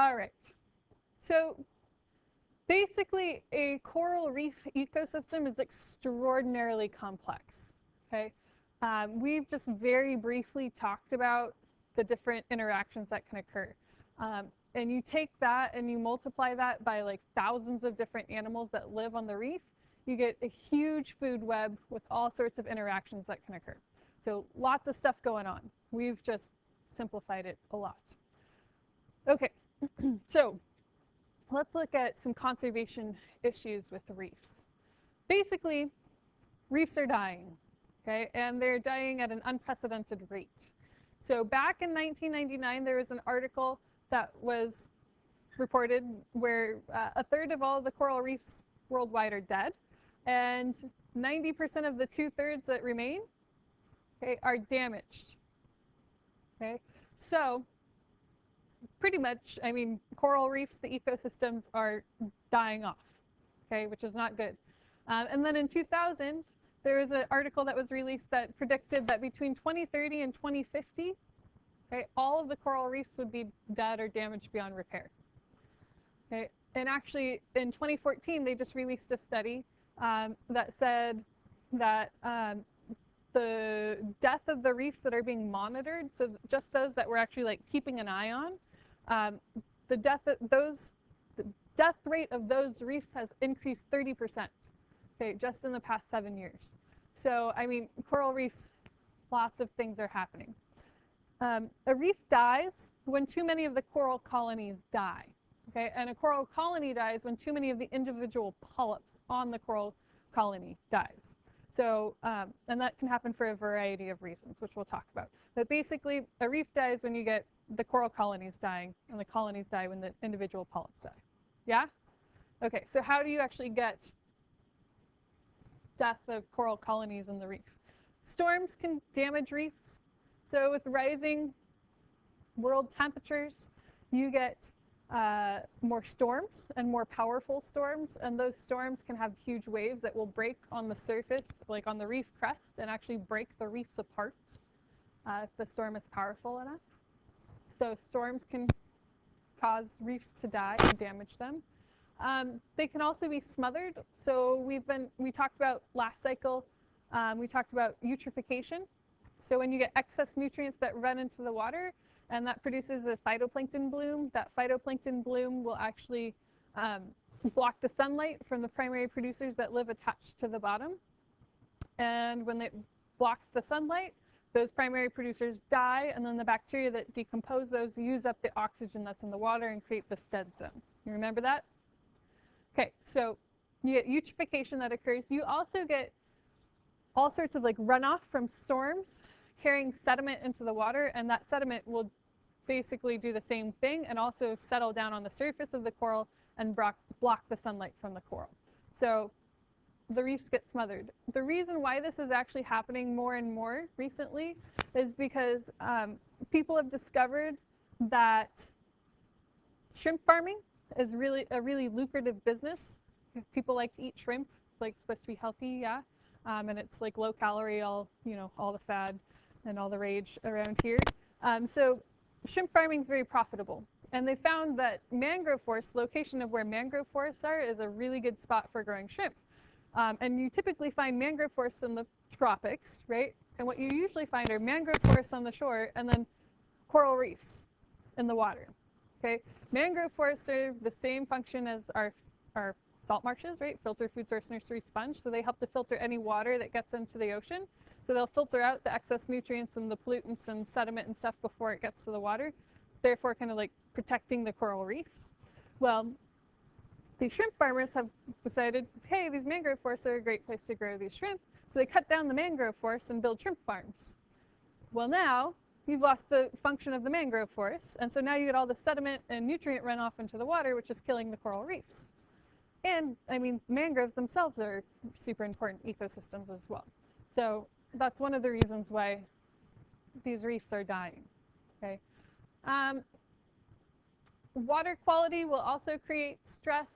All right. So basically, a coral reef ecosystem is extraordinarily complex. Okay, we've just very briefly talked about the different interactions that can occur. And you take that and you multiply that by like thousands of different animals that live on the reef, you get a huge food web with all sorts of interactions that can occur. So lots of stuff going on. We've just simplified it a lot. Okay, so let's look at some conservation issues with the reefs. Basically, reefs are dying, okay, and they're dying at an unprecedented rate. So back in 1999, there was an article that was reported where a third of all the coral reefs worldwide are dead, and 90% of the 2/3 that remain, okay, are damaged. Okay, so pretty much, I mean, coral reefs, the ecosystems are dying off, okay, which is not good. And then in 2000, there was an article that was released that predicted that between 2030 and 2050, okay, all of the coral reefs would be dead or damaged beyond repair. Okay, and actually, in 2014, they just released a study that said that the death of the reefs that are being monitored, so just those that we're actually like keeping an eye on, the death rate of those reefs has increased 30%, okay, just in the past 7 years. So, I mean, coral reefs, lots of things are happening. A reef dies when too many of the coral colonies die, okay? And a coral colony dies when too many of the individual polyps on the coral colony dies. So, and that can happen for a variety of reasons, which we'll talk about. But basically, a reef dies when you get the coral colonies dying, and the colonies die when the individual polyps die. Yeah? Okay, so how do you actually get death of coral colonies in the reef? Storms can damage reefs. So with rising world temperatures, you get more storms and more powerful storms, and those storms can have huge waves that will break on the surface, like on the reef crest, and actually break the reefs apart if the storm is powerful enough. So storms can cause reefs to die and damage them. They can also be smothered. So we talked about last cycle, we talked about eutrophication. So when you get excess nutrients that run into the water, and that produces a phytoplankton bloom, that phytoplankton bloom will actually block the sunlight from the primary producers that live attached to the bottom. And when it blocks the sunlight, those primary producers die, and then the bacteria that decompose those use up the oxygen that's in the water and create this dead zone. You remember that? Okay, so you get eutrophication that occurs. You also get all sorts of like runoff from storms carrying sediment into the water, and that sediment will basically do the same thing and also settle down on the surface of the coral and block the sunlight from the coral. So the reefs get smothered. The reason why this is actually happening more and more recently is because people have discovered that shrimp farming is really a really lucrative business. People like to eat shrimp. It's like supposed to be healthy, yeah, and it's like low calorie, all the fad and all the rage around here. So shrimp farming is very profitable, and they found that mangrove forests, location of where mangrove forests are, is a really good spot for growing shrimp. And you typically find mangrove forests in the tropics, right? And what you usually find are mangrove forests on the shore and then coral reefs in the water. Okay, mangrove forests serve the same function as our salt marshes, right? Filter food source nursery sponge. So they help to filter any water that gets into the ocean. So they'll filter out the excess nutrients and the pollutants and sediment and stuff before it gets to the water, therefore kind of like protecting the coral reefs. Well, these shrimp farmers have decided, hey, these mangrove forests are a great place to grow these shrimp. So they cut down the mangrove forests and build shrimp farms. Well, now you've lost the function of the mangrove forests, and so now you get all the sediment and nutrient runoff into the water, which is killing the coral reefs. And, I mean, mangroves themselves are super important ecosystems as well. So that's one of the reasons why these reefs are dying, okay? Water quality will also create stress.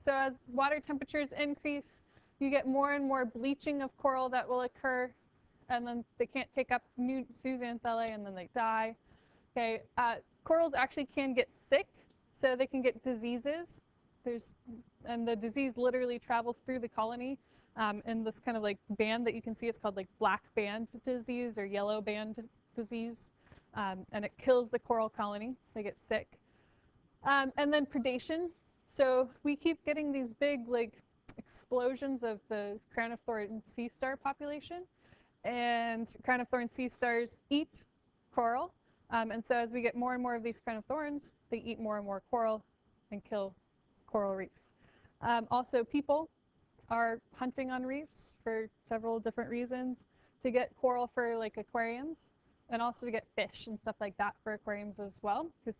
So as water temperatures increase, you get more and more bleaching of coral that will occur, and then they can't take up zooxanthellae, and then they die. Okay, corals actually can get sick. so they can get diseases. And the disease literally travels through the colony in this kind of like band that you can see. It's called like black band disease or yellow band disease, and it kills the coral colony. They get sick. And then predation. So we keep getting these big like explosions of the crown-of-thorn sea star population, and crown-of-thorn sea stars eat coral. And so as we get more and more of these crown-of-thorns, they eat more and more coral and kill coral reefs. Also, people are hunting on reefs for several different reasons, to get coral for like aquariums, and also to get fish and stuff like that for aquariums as well, because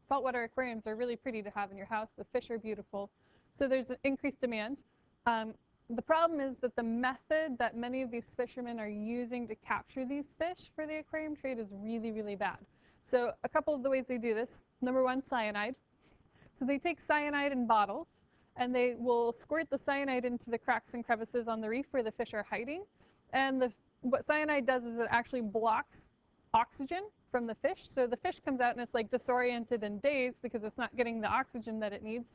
saltwater aquariums are really pretty to have in your house. The fish are beautiful, so there's an increased demand. The problem is that the method that many of these fishermen are using to capture these fish for the aquarium trade is really, really bad. So a couple of the ways they do this: number one, cyanide. So they take cyanide in bottles, and they will squirt the cyanide into the cracks and crevices on the reef where the fish are hiding. And what cyanide does is it actually blocks oxygen from the fish. So the fish comes out and it's like disoriented and dazed because it's not getting the oxygen that it needs.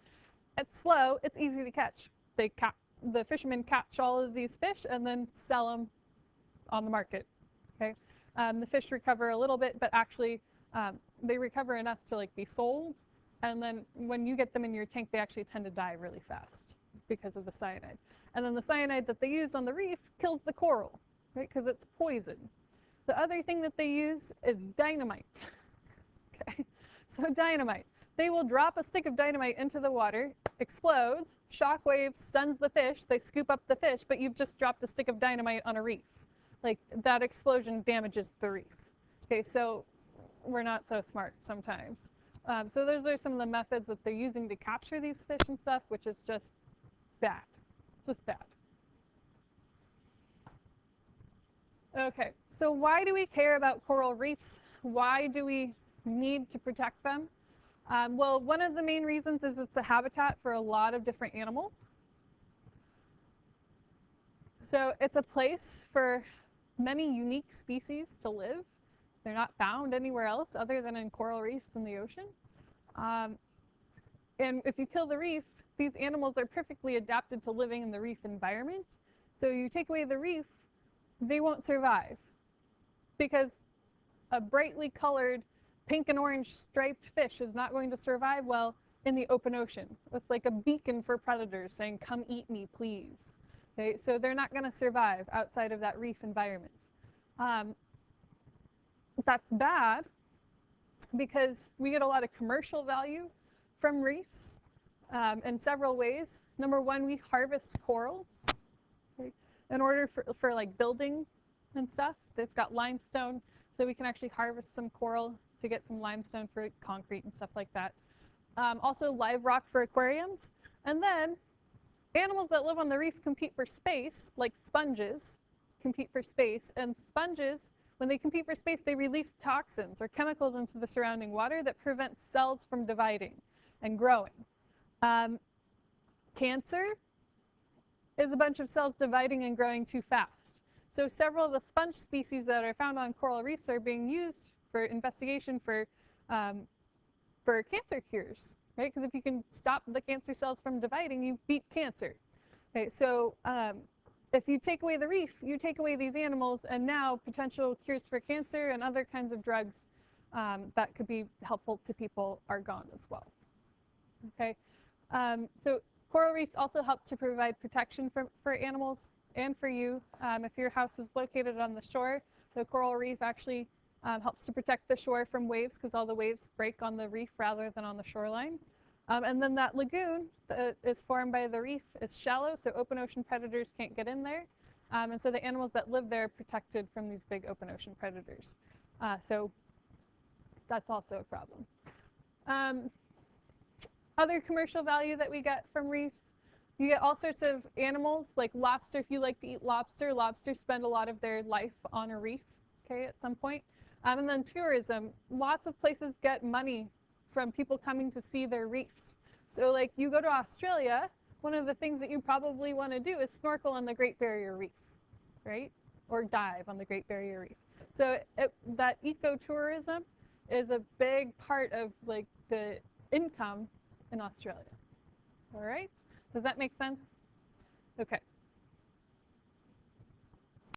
It's slow, it's easy to catch. The fishermen catch all of these fish and then sell them on the market. Okay, the fish recover a little bit, but actually they recover enough to like be sold. And then when you get them in your tank, they actually tend to die really fast because of the cyanide. And then the cyanide that they use on the reef kills the coral, right? Because it's poison. The other thing that they use is dynamite. Okay, so dynamite. They will drop a stick of dynamite into the water, explodes, shockwave stuns the fish, they scoop up the fish, but you've just dropped a stick of dynamite on a reef. Like, that explosion damages the reef. Okay, so we're not so smart sometimes. So those are some of the methods that they're using to capture these fish and stuff, which is just bad. Just bad. Okay, so why do we care about coral reefs? Why do we need to protect them? Well, one of the main reasons is it's a habitat for a lot of different animals. So it's a place for many unique species to live. They're not found anywhere else other than in coral reefs in the ocean. And if you kill the reef, these animals are perfectly adapted to living in the reef environment. So you take away the reef, they won't survive, because a brightly colored pink and orange striped fish is not going to survive well in the open ocean. It's like a beacon for predators saying, "Come eat me, please." Okay, so they're not going to survive outside of that reef environment. That's bad because we get a lot of commercial value from reefs in several ways. Number one, we harvest coral, okay, in order for like buildings and stuff. It's got limestone, so we can actually harvest some coral to get some limestone for concrete and stuff like that. Also live rock for aquariums. And then animals that live on the reef compete for space, like sponges compete for space. And sponges, when they compete for space, they release toxins or chemicals into the surrounding water that prevent cells from dividing and growing. Cancer is a bunch of cells dividing and growing too fast. So several of the sponge species that are found on coral reefs are being used for investigation for cancer cures, right? Because if you can stop the cancer cells from dividing, you beat cancer. Okay, so if you take away the reef, you take away these animals, and now potential cures for cancer and other kinds of drugs that could be helpful to people are gone as well. Okay, so coral reefs also help to provide protection for animals and for you. If your house is located on the shore, the coral reef actually helps to protect the shore from waves, because all the waves break on the reef rather than on the shoreline. And then that lagoon that is formed by the reef is shallow, so open ocean predators can't get in there. And so the animals that live there are protected from these big open ocean predators. So that's also a problem. Other commercial value that we get from reefs: you get all sorts of animals, like lobster. If you like to eat lobster, lobsters spend a lot of their life on a reef, okay, at some point. And then tourism. Lots of places get money from people coming to see their reefs. So like, you go to Australia, one of the things that you probably want to do is snorkel on the Great Barrier Reef, right? Or dive on the Great Barrier Reef. So that ecotourism is a big part of like the income in Australia. All right? Does that make sense? Okay.